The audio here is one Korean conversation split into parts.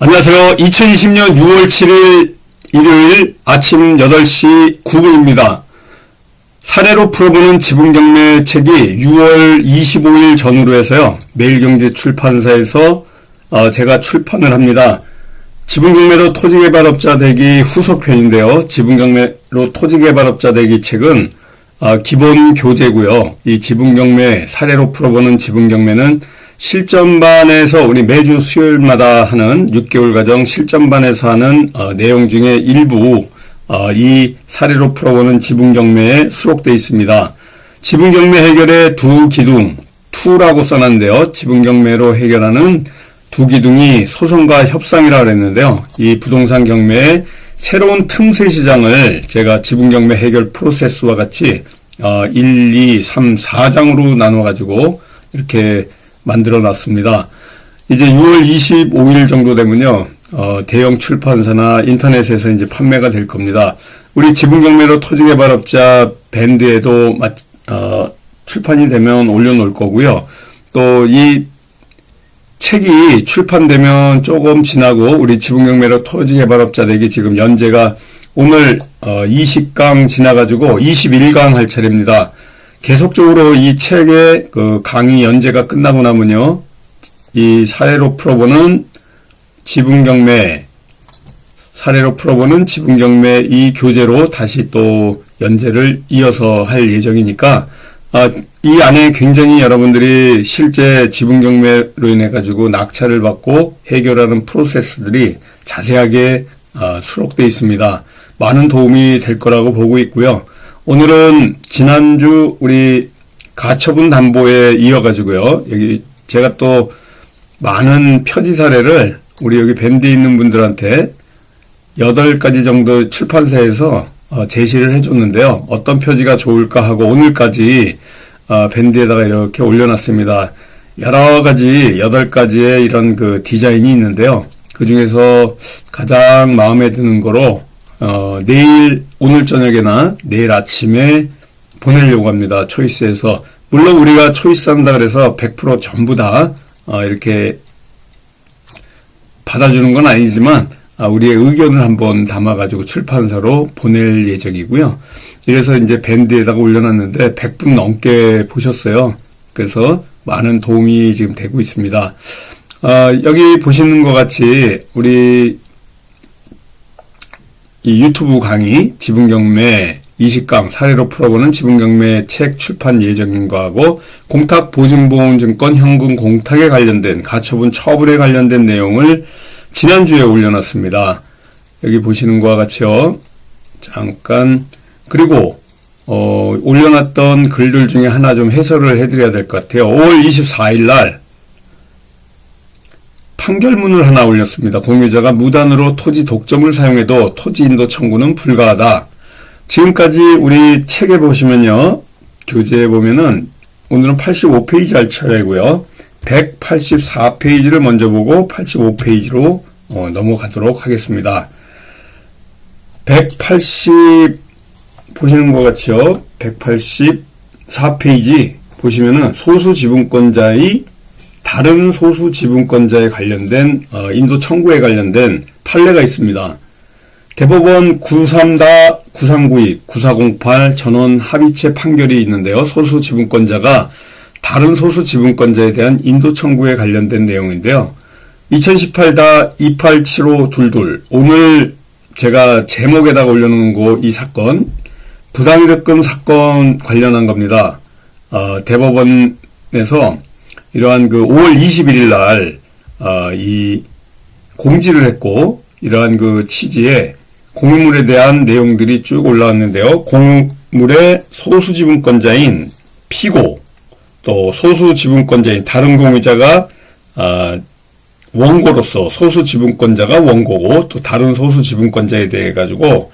안녕하세요. 2020년 6월 7일 일요일 아침 8시 9분입니다. 사례로 풀어보는 지분경매 책이 6월 25일 전후로 해서요. 매일경제 출판사에서 제가 출판을 합니다. 지분경매로 토지개발업자 되기 후속편인데요. 지분경매로 토지개발업자 되기 책은 기본 교재고요. 이 지분경매, 사례로 풀어보는 지분경매는 실전반에서 우리 매주 수요일마다 하는 6개월 과정 실전반에서 하는 내용 중에 일부 이 사례로 풀어보는 지분경매에 수록되어 있습니다. 지분경매 해결의 두 기둥, 2라고 써놨는데요. 지분경매로 해결하는 두 기둥이 소송과 협상이라고 그랬는데요. 이 부동산 경매의 새로운 틈새 시장을 제가 지분경매 해결 프로세스와 같이 1, 2, 3, 4장으로 나눠가지고 이렇게 만들어 놨습니다. 이제 6월 25일 정도 되면요, 대형 출판사나 인터넷에서 이제 판매가 될 겁니다. 우리 지분경매로 토지개발업자 밴드에도 출판이 되면 올려놓을 거고요. 또 이 책이 출판되면 조금 지나고 우리 지분경매로 토지개발업자 되기 지금 연재가 오늘 20강 지나가지고 21강 할 차례입니다. 계속적으로 이 책의 그 강의 연재가 끝나고 나면요, 이 사례로 풀어보는 지분경매, 사례로 풀어보는 지분경매 이 교재로 다시 또 연재를 이어서 할 예정이니까, 이 안에 굉장히 여러분들이 실제 지분경매로 인해 가지고 낙찰을 받고 해결하는 프로세스들이 자세하게 수록되어 있습니다. 많은 도움이 될 거라고 보고 있고요. 오늘은 지난주 우리 가처분 담보에 이어가지고요. 여기 제가 또 많은 표지 사례를 우리 여기 밴드에 있는 분들한테 8가지 정도 출판사에서 제시를 해줬는데요. 어떤 표지가 좋을까 하고 오늘까지 밴드에다가 이렇게 올려놨습니다. 여러 가지 8가지의 이런 그 디자인이 있는데요. 그 중에서 가장 마음에 드는 거로 오늘 저녁에나 내일 아침에 보내려고 합니다. 초이스에서. 물론 우리가 초이스 한다 그래서 100% 전부 다 이렇게 받아주는 건 아니지만 우리의 의견을 한번 담아가지고 출판사로 보낼 예정이고요. 이래서 이제 밴드에다가 올려놨는데 100분 넘게 보셨어요. 그래서 많은 도움이 지금 되고 있습니다. 여기 보시는 것 같이 우리 이 유튜브 강의 지분경매 20강 사례로 풀어보는 지분경매 책 출판 예정인 거하고 공탁보증보험증권 현금 공탁에 관련된 가처분 처분에 관련된 내용을 지난주에 올려놨습니다. 여기 보시는 것과 같이요. 잠깐 그리고 올려놨던 글들 중에 하나 좀 해설을 해드려야 될 것 같아요. 5월 24일 날 판결문을 하나 올렸습니다. 공유자가 무단으로 토지 독점을 사용해도 토지 인도 청구는 불가하다. 지금까지 우리 책에 보시면요. 교재에 보면은 오늘은 85페이지 할 차례고요. 184페이지를 먼저 보고 85페이지로 넘어가도록 하겠습니다. 180 보시는 것 같이요. 184페이지 보시면은 소수지분권자의 다른 소수지분권자에 관련된 인도 청구에 관련된 판례가 있습니다. 대법원 93-9392-9408 전원 합의체 판결이 있는데요. 소수지분권자가 다른 소수지분권자에 대한 인도 청구에 관련된 내용인데요. 2018-287522 오늘 제가 제목에다가 올려놓은 이 사건 부당이득금 사건 관련한 겁니다. 대법원에서 이러한 5월 21일 날 이 공지를 했고 이러한 취지의 공유물에 대한 내용들이 쭉 올라왔는데요. 공유물의 소수지분권자인 피고 또 소수지분권자인 다른 공유자가 원고로서 소수지분권자가 원고고 또 다른 소수지분권자에 대해 가지고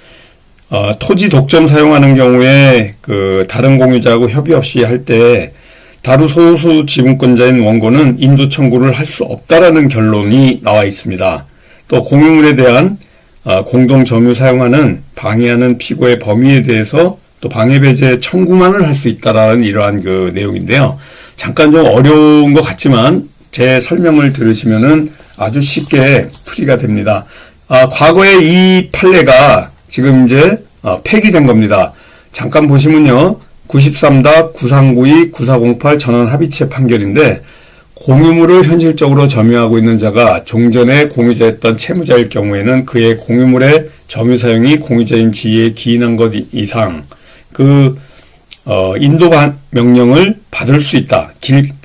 토지 독점 사용하는 경우에 다른 공유자하고 협의 없이 할 때 다른 소수지분권자인 원고는 인도 청구를 할 수 없다라는 결론이 나와 있습니다. 또 공유물에 대한 공동 점유 사용하는 방해하는 피고의 범위에 대해서 또 방해배제 청구만을 할 수 있다라는 이러한 내용인데요. 잠깐 좀 어려운 것 같지만 제 설명을 들으시면은 아주 쉽게 풀이가 됩니다. 과거에 이 판례가 지금 이제 폐기된 겁니다. 잠깐 보시면요. 93-9392-9408 전원 합의체 판결인데 공유물을 현실적으로 점유하고 있는 자가 종전에 공유자였던 채무자일 경우에는 그의 공유물의 점유 사용이 공유자인 지위에 기인한 것 이상 인도 명령을 받을 수 있다.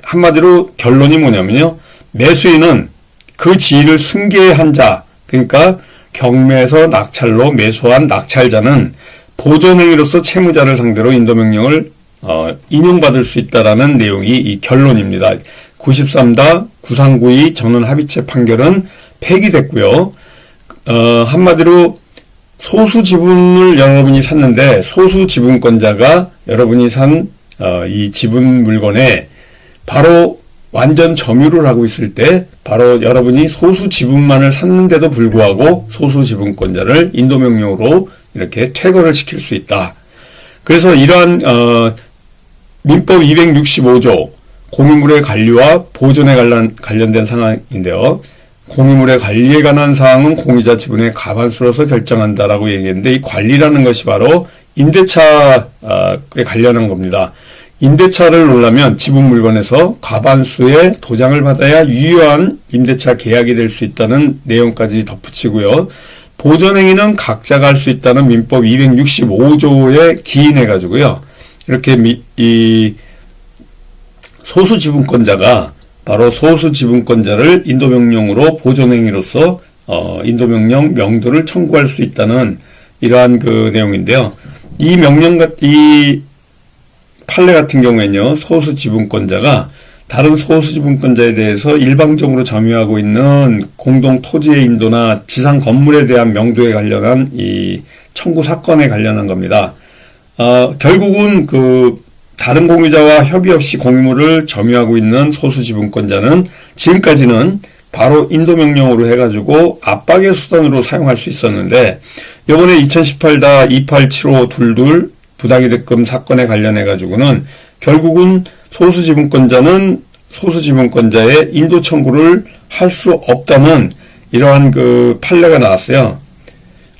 한마디로 결론이 뭐냐면요. 매수인은 그 지위를 승계한 자, 그러니까 경매에서 낙찰로 매수한 낙찰자는 보존행위로서 채무자를 상대로 인도명령을 인용받을 수 있다라는 내용이 이 결론입니다. 93-9392 전원 합의체 판결은 폐기됐고요. 한마디로 소수 지분을 여러분이 샀는데 소수 지분권자가 여러분이 산 이 지분 물건에 바로 완전 점유를 하고 있을 때 바로 여러분이 소수 지분만을 샀는데도 불구하고 소수 지분권자를 인도명령으로 이렇게 퇴거를 시킬 수 있다. 그래서 이러한 민법 265조 공유물의 관리와 보존에 관련된 상황인데요. 공유물의 관리에 관한 사항은 공유자 지분의 과반수로서 결정한다라고 얘기했는데 이 관리라는 것이 바로 임대차에 관련한 겁니다. 임대차를 놓으려면 지분 물건에서 과반수의 도장을 받아야 유효한 임대차 계약이 될 수 있다는 내용까지 덧붙이고요. 보존행위는 각자가 할 수 있다는 민법 265조에 기인해가지고요. 이렇게 이 소수지분권자가 바로 소수지분권자를 인도명령으로 보존행위로서 인도명령 명도를 청구할 수 있다는 이러한 그 내용인데요. 이 판례 같은 경우에는요. 소수지분권자가 다른 소수지분권자에 대해서 일방적으로 점유하고 있는 공동 토지의 인도나 지상 건물에 대한 명도에 관련한 이 청구 사건에 관련한 겁니다. 결국은 다른 공유자와 협의 없이 공유물을 점유하고 있는 소수지분권자는 지금까지는 바로 인도명령으로 해가지고 압박의 수단으로 사용할 수 있었는데 이번에 2018-287522 부당이득금 사건에 관련해가지고는 결국은 소수지분권자는 소수지분권자의 인도 청구를 할 수 없다는 이러한 판례가 나왔어요.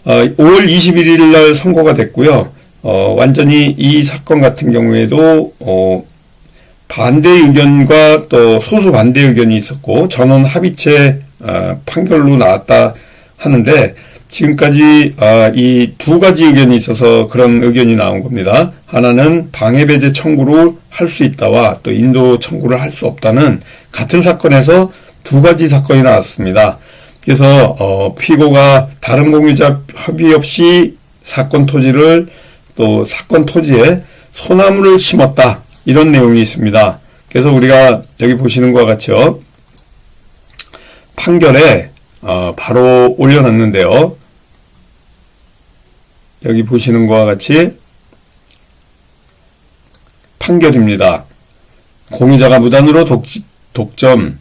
5월 21일 날 선고가 됐고요. 완전히 이 사건 같은 경우에도 반대 의견과 또 소수 반대 의견이 있었고 전원 합의체 판결로 나왔다 하는데 지금까지 이 두 가지 의견이 있어서 그런 의견이 나온 겁니다. 하나는 방해배제 청구를 할 수 있다와 또 인도 청구를 할 수 없다는 같은 사건에서 두 가지 사건이 나왔습니다. 그래서 피고가 다른 공유자 협의 없이 사건 토지에 소나무를 심었다. 이런 내용이 있습니다. 그래서 우리가 여기 보시는 것과 같이요. 판결에 바로 올려놨는데요. 여기 보시는 것과 같이 판결입니다. 공유자가 무단으로 독점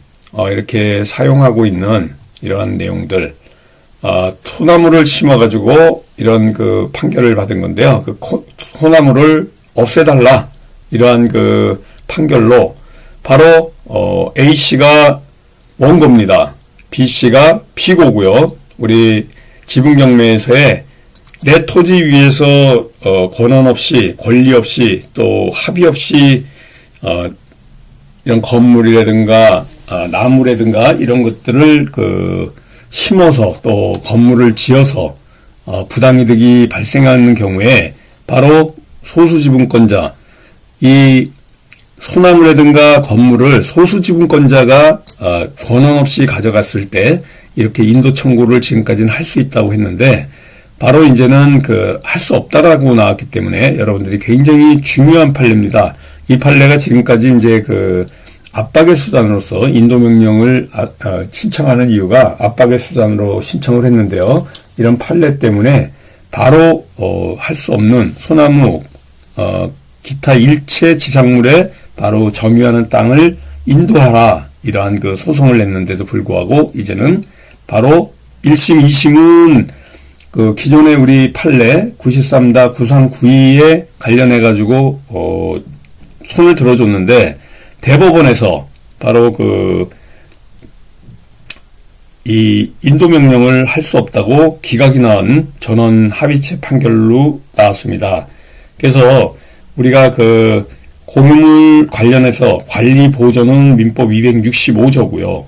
이렇게 사용하고 있는 이러한 내용들 소나무를 심어가지고 이런 판결을 받은 건데요. 소나무를 없애달라 이러한 판결로 바로 A씨가 원고입니다. B씨가 피고고요. 우리 지분경매에서의 내 토지 위에서 권한 없이 권리 없이 또 합의 없이 이런 건물이라든가 나무라든가 이런 것들을 심어서 또 건물을 지어서 부당이득이 발생하는 경우에 바로 소수지분권자 이 소나무라든가 건물을 소수지분권자가 권한 없이 가져갔을 때 이렇게 인도 청구를 지금까지는 할 수 있다고 했는데 바로 이제는 할 수 없다라고 나왔기 때문에 여러분들이 굉장히 중요한 판례입니다. 이 판례가 지금까지 이제 압박의 수단으로서 인도명령을 신청하는 이유가 압박의 수단으로 신청을 했는데요. 이런 판례 때문에 바로 할 수 없는 소나무 기타 일체 지상물에 바로 점유하는 땅을 인도하라 이러한 소송을 냈는데도 불구하고 이제는 바로 1심, 2심은 기존의 우리 판례 93-9392에 관련해가지고 손을 들어줬는데 대법원에서 바로 이 인도 명령을 할 수 없다고 기각이 나온 전원 합의체 판결로 나왔습니다. 그래서 우리가 그 공유물 관련해서 관리 보존은 민법 265조고요.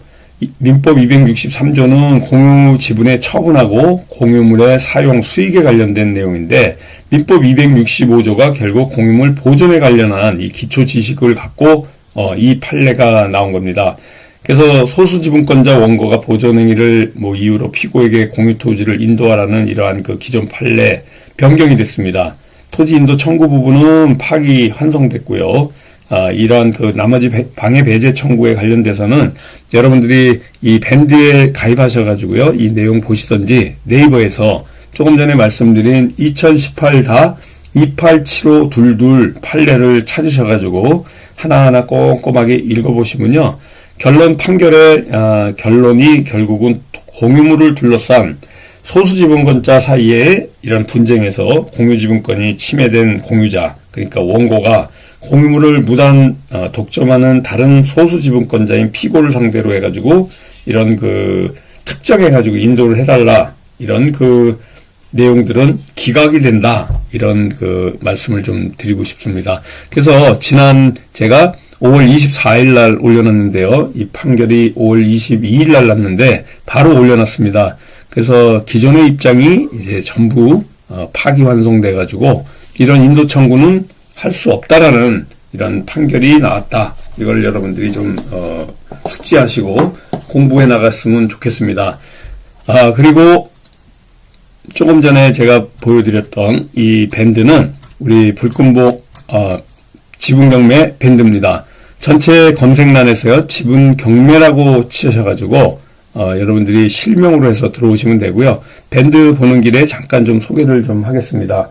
민법 263조는 공유 지분의 처분하고 공유물의 사용 수익에 관련된 내용인데 민법 265조가 결국 공유물 보존에 관련한 이 기초 지식을 갖고 이 판례가 나온 겁니다. 그래서 소수지분권자 원고가 보존행위를 이유로 피고에게 공유토지를 인도하라는 이러한 그 기존 판례 변경이 됐습니다. 토지 인도 청구 부분은 파기 환송됐고요. 이러한 그 나머지 방해 배제 청구에 관련돼서는 여러분들이 이 밴드에 가입하셔가지고요. 이 내용 보시던지 네이버에서 조금 전에 말씀드린 2018-287522 판례를 찾으셔가지고 하나하나 꼼꼼하게 읽어보시면요. 결론이 결국은 공유물을 둘러싼 소수지분권자 사이에 이런 분쟁에서 공유지분권이 침해된 공유자, 그러니까 원고가 공유물을 무단 독점하는 다른 소수지분권자인 피고를 상대로 해가지고 이런 그 특정해가지고 인도를 해달라 이런 그 내용들은 기각이 된다 이런 그 말씀을 좀 드리고 싶습니다. 그래서 지난 제가 5월 24일 날 올려놨는데요. 이 판결이 5월 22일 날 났는데 바로 올려놨습니다. 그래서 기존의 입장이 이제 전부 파기환송돼 가지고 이런 인도 청구는 할 수 없다라는 이런 판결이 나왔다. 이걸 여러분들이 좀 숙지하시고 공부해 나갔으면 좋겠습니다. 그리고 조금 전에 제가 보여드렸던 이 밴드는 우리 불금복 지분경매 밴드입니다. 전체 검색란에서요 지분경매라고 치셔가지고 여러분들이 실명으로 해서 들어오시면 되고요. 밴드 보는 길에 잠깐 좀 소개를 좀 하겠습니다.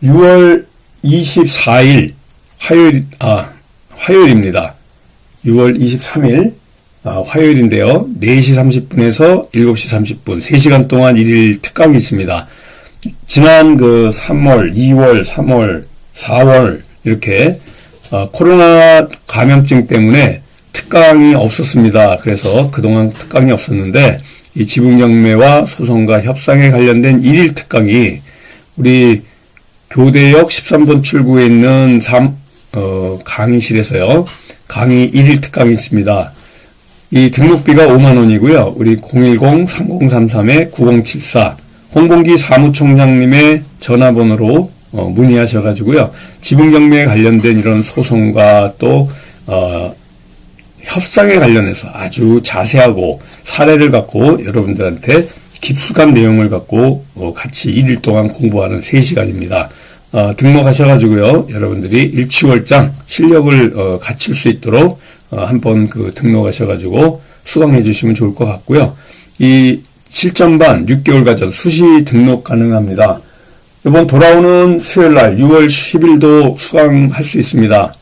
6월 24일 화요일입니다. 6월 23일 화요일인데요. 4시 30분에서 7시 30분 3시간 동안 1일 특강이 있습니다. 지난 그 3월, 2월, 3월, 4월 이렇게 코로나 감염증 때문에 특강이 없었습니다. 그래서 그동안 특강이 없었는데 이 지분경매와 소송과 협상에 관련된 1일 특강이 우리 교대역 13번 출구에 있는 강의실에서요. 강의 1일 특강이 있습니다. 이 등록비가 5만 원이고요. 우리 010-3033-9074 홍봉기 사무총장님의 전화번호로 문의하셔가지고요. 지분경매에 관련된 이런 소송과 또 협상에 관련해서 아주 자세하고 사례를 갖고 여러분들한테 깊숙한 내용을 갖고 같이 1일 동안 공부하는 3시간입니다. 등록하셔가지고요. 여러분들이 일취월장 실력을 갖출 수 있도록 한번 그 등록하셔가지고 수강해 주시면 좋을 것 같고요. 이 실전반 6개월 과정 수시 등록 가능합니다. 이번 돌아오는 수요일날 6월 10일도 수강할 수 있습니다.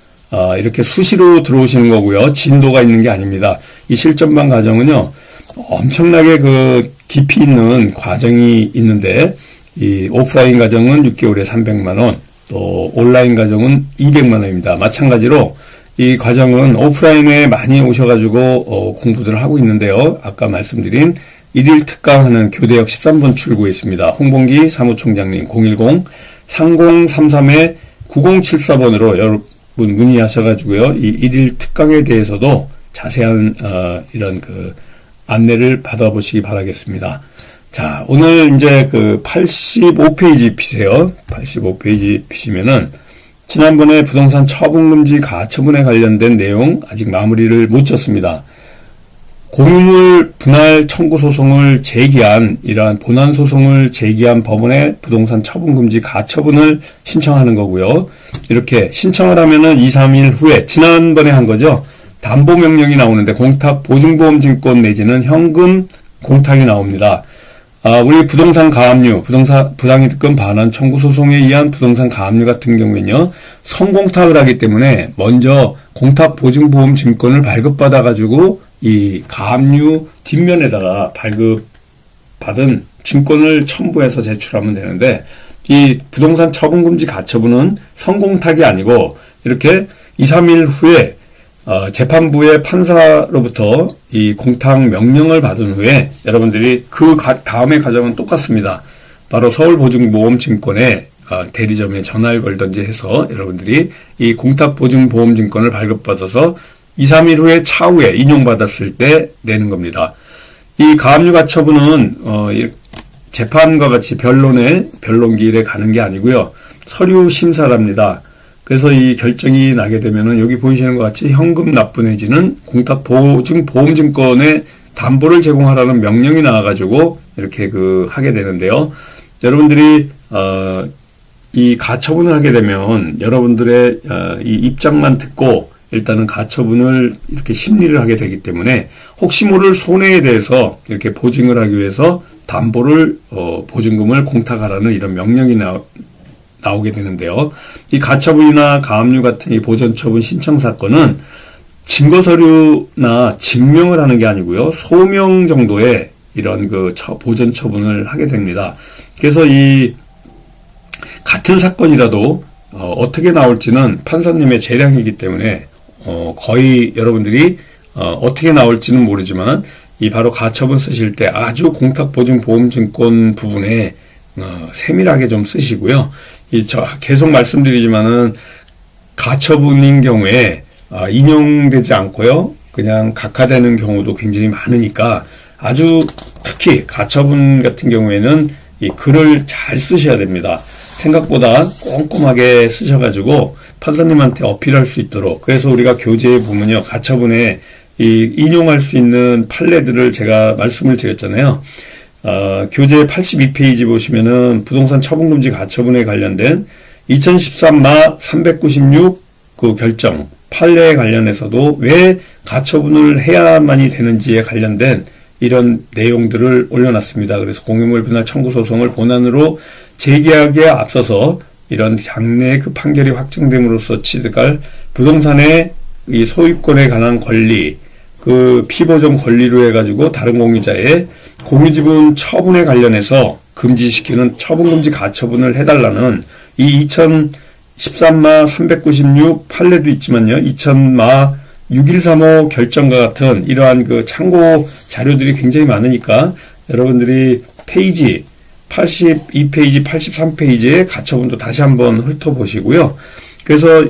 이렇게 수시로 들어오시는 거고요. 진도가 있는 게 아닙니다. 이 실전반 과정은요. 엄청나게 그 깊이 있는 과정이 있는데 이 오프라인 과정은 6개월에 300만 원, 또 온라인 과정은 200만 원입니다. 마찬가지로 이 과정은 오프라인에 많이 오셔가지고 공부들을 하고 있는데요. 아까 말씀드린 1일 특강하는 교대역 13번 출구에 있습니다. 홍봉기 사무총장님 010-3033-9074번으로 여러분 문의하셔가지고요. 이 1일 특강에 대해서도 자세한 이런 그 안내를 받아보시기 바라겠습니다. 자, 오늘 이제 그 85페이지 피세요. 85페이지 피시면은 지난번에 부동산 처분금지 가처분에 관련된 내용 아직 마무리를 못 쳤습니다. 공유물 분할 청구 소송을 제기한 이러한 본안 소송을 제기한 법원에 부동산 처분금지 가처분을 신청하는 거고요. 이렇게 신청을 하면은 2, 3일 후에 지난번에 한 거죠. 담보 명령이 나오는데 공탁 보증보험증권 내지는 현금 공탁이 나옵니다. 우리 부동산 가압류, 부당이득금 반환 청구 소송에 의한 부동산 가압류 같은 경우에는요, 선공탁을 하기 때문에 먼저 공탁 보증보험 증권을 발급받아가지고 이 가압류 뒷면에다가 발급받은 증권을 첨부해서 제출하면 되는데, 이 부동산 처분금지 가처분은 선공탁이 아니고 이렇게 2, 3일 후에 재판부의 판사로부터 이 공탁 명령을 받은 후에 여러분들이 그 다음의 과정은 똑같습니다. 바로 서울보증보험증권의 대리점에 전화를 걸든지 해서 여러분들이 이 공탁보증보험증권을 발급받아서 2, 3일 후에 차후에 인용받았을 때 내는 겁니다. 이 가압류가처분은 재판과 같이 변론기일에 가는 게 아니고요. 서류 심사랍니다. 그래서 이 결정이 나게 되면은 여기 보이시는 것 같이 현금 납부 내지는 공탁보증보험증권에 담보를 제공하라는 명령이 나와가지고 이렇게 하게 되는데요. 여러분들이 이 가처분을 하게 되면 여러분들의 이 입장만 듣고 일단은 가처분을 이렇게 심리를 하게 되기 때문에 혹시 모를 손해에 대해서 이렇게 보증을 하기 위해서 담보를 보증금을 공탁하라는 이런 명령이 나오게 되는데요. 이 가처분이나 가압류 같은 이 보전처분 신청 사건은 증거서류나 증명을 하는 게 아니고요. 소명 정도의 이런 보전처분을 하게 됩니다. 그래서 이 같은 사건이라도 어떻게 나올지는 판사님의 재량이기 때문에 거의 여러분들이 어떻게 나올지는 모르지만 이 바로 가처분 쓰실 때 아주 공탁보증보험증권 부분에 세밀하게 좀 쓰시고요. 계속 말씀드리지만은 가처분인 경우에 인용되지 않고요. 그냥 각하되는 경우도 굉장히 많으니까 아주 특히 가처분 같은 경우에는 이 글을 잘 쓰셔야 됩니다. 생각보다 꼼꼼하게 쓰셔가지고 판사님한테 어필할 수 있도록. 그래서 우리가 교재에 보면요, 가처분에 이 인용할 수 있는 판례들을 제가 말씀을 드렸잖아요. 교재 82페이지 보시면은 부동산 처분금지 가처분에 관련된 2013마 396 결정 판례에 관련해서도 왜 가처분을 해야만이 되는지에 관련된 이런 내용들을 올려놨습니다. 그래서 공유물 분할 청구 소송을 본안으로 제기하기에 앞서서 이런 장래의 판결이 확정됨으로써 취득할 부동산의 이 소유권에 관한 권리, 피보존 권리로 해가지고 다른 공유자의 공유지분 처분에 관련해서 금지시키는 처분금지 가처분을 해달라는 이 2013마 396 판례도 있지만요. 2000마 6135 결정과 같은 이러한 참고 자료들이 굉장히 많으니까 여러분들이 페이지 82페이지, 83페이지의 가처분도 다시 한번 훑어보시고요. 그래서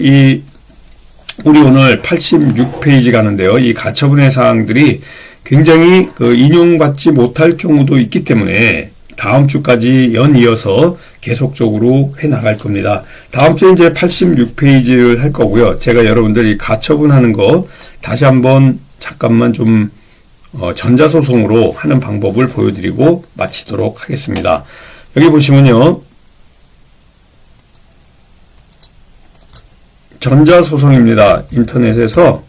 우리 오늘 86페이지 가는데요. 이 가처분의 사항들이 굉장히 인용받지 못할 경우도 있기 때문에 다음 주까지 연이어서 계속적으로 해 나갈 겁니다. 다음 주에 이제 86페이지를 할 거고요. 제가 여러분들이 가처분하는 거 다시 한번 잠깐만 좀 전자소송으로 하는 방법을 보여드리고 마치도록 하겠습니다. 여기 보시면요. 전자소송입니다. 인터넷에서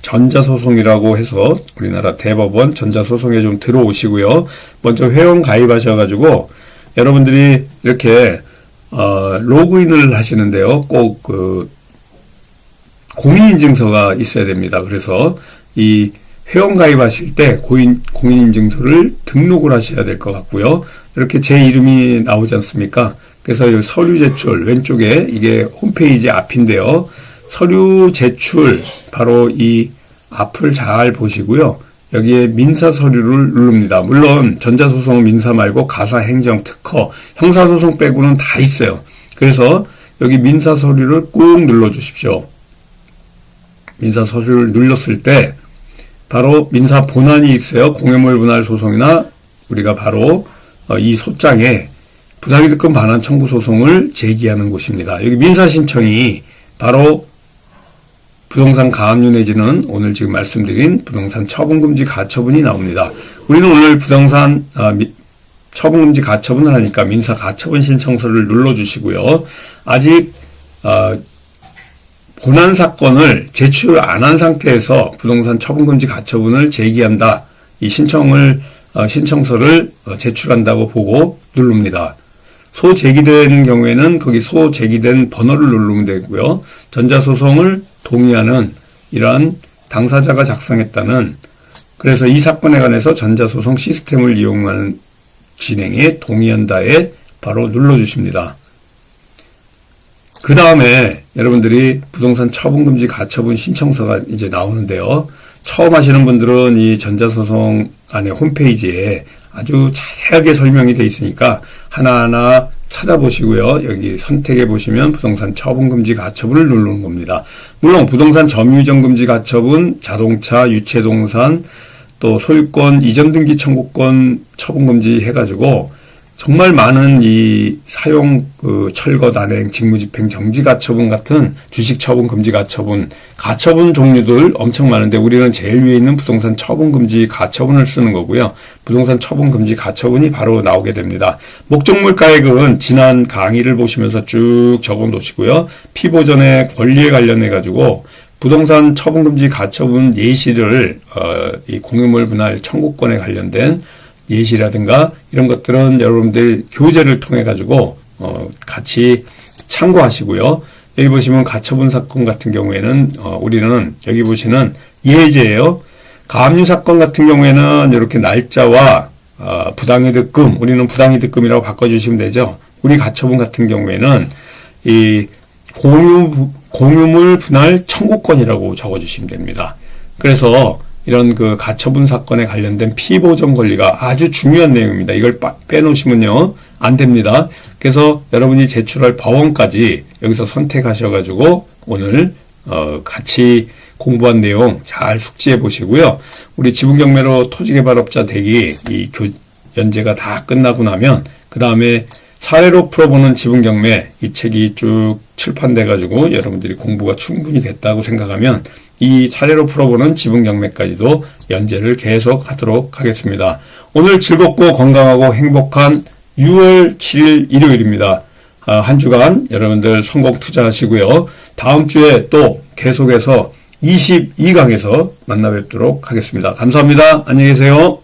전자소송이라고 해서 우리나라 대법원 전자소송에 좀 들어오시고요. 먼저 회원 가입하셔가지고 여러분들이 이렇게 로그인을 하시는데요. 꼭 공인인증서가 있어야 됩니다. 그래서 이 회원 가입하실 때 공인인증서를 등록을 하셔야 될 것 같고요. 이렇게 제 이름이 나오지 않습니까? 그래서 서류 제출 왼쪽에 이게 홈페이지 앞인데요. 서류 제출 바로 이 앞을 잘 보시고요. 여기에 민사 서류를 누릅니다. 물론 전자소송 민사 말고 가사, 행정, 특허, 형사소송 빼고는 다 있어요. 그래서 여기 민사 서류를 꾹 눌러 주십시오. 민사 서류를 눌렀을 때 바로 민사 본안이 있어요. 공유물 분할 소송이나 우리가 바로 이 소장에 부당이득금 반환 청구 소송을 제기하는 곳입니다. 여기 민사 신청이 바로 부동산 가압류 내지는 오늘 지금 말씀드린 부동산 처분금지 가처분이 나옵니다. 우리는 오늘 부동산 처분금지 가처분을 하니까 민사 가처분 신청서를 눌러주시고요. 아직 본안 사건을 제출 안 한 상태에서 부동산 처분금지 가처분을 제기한다. 이 신청서를 제출한다고 보고 누릅니다. 소제기된 경우에는 거기 소제기된 번호를 누르면 되고요. 전자소송을 동의하는 이러한 당사자가 작성했다는 그래서 이 사건에 관해서 전자소송 시스템을 이용하는 진행에 동의한다에 바로 눌러주십니다. 그 다음에 여러분들이 부동산 처분금지 가처분 신청서가 이제 나오는데요. 처음 하시는 분들은 이 전자소송 안에 홈페이지에 아주 자세하게 설명이 되어 있으니까 하나하나 찾아보시고요. 여기 선택해 보시면 부동산 처분금지 가처분을 누르는 겁니다. 물론 부동산 점유이전금지 가처분, 자동차, 유체동산, 또 소유권 이전 등기 청구권 처분금지 해가지고 정말 많은 이 사용 철거 단행 직무집행 정지 가처분 같은 주식 처분 금지 가처분 종류들 엄청 많은데 우리는 제일 위에 있는 부동산 처분 금지 가처분을 쓰는 거고요. 부동산 처분 금지 가처분이 바로 나오게 됩니다. 목적물 가액은 지난 강의를 보시면서 쭉 적어 놓으시고요. 피보전의 권리에 관련해 가지고 부동산 처분 금지 가처분 예시를 이 공유물 분할 청구권에 관련된 예시라든가 이런 것들은 여러분들 교재를 통해 가지고 같이 참고하시고요. 여기 보시면 가처분 사건 같은 경우에는 우리는 여기 보시는 예제예요. 가압류 사건 같은 경우에는 이렇게 날짜와 부당이득금, 우리는 부당이득금이라고 바꿔주시면 되죠. 우리 가처분 같은 경우에는 이 공유물 분할 청구권이라고 적어주시면 됩니다. 그래서 이런 그 가처분 사건에 관련된 피보전 권리가 아주 중요한 내용입니다. 이걸 빼놓으시면요 안 됩니다. 그래서 여러분이 제출할 법원까지 여기서 선택하셔가지고 오늘 같이 공부한 내용 잘 숙지해 보시고요. 우리 지분경매로 토지개발업자 되기 이 연재가 다 끝나고 나면 그 다음에 사례로 풀어보는 지분경매 이 책이 쭉 출판돼가지고 여러분들이 공부가 충분히 됐다고 생각하면 이 사례로 풀어보는 지분경매까지도 연재를 계속 하도록 하겠습니다. 오늘 즐겁고 건강하고 행복한 6월 7일 일요일입니다. 한 주간 여러분들 성공 투자하시고요. 다음 주에 또 계속해서 22강에서 만나 뵙도록 하겠습니다. 감사합니다. 안녕히 계세요.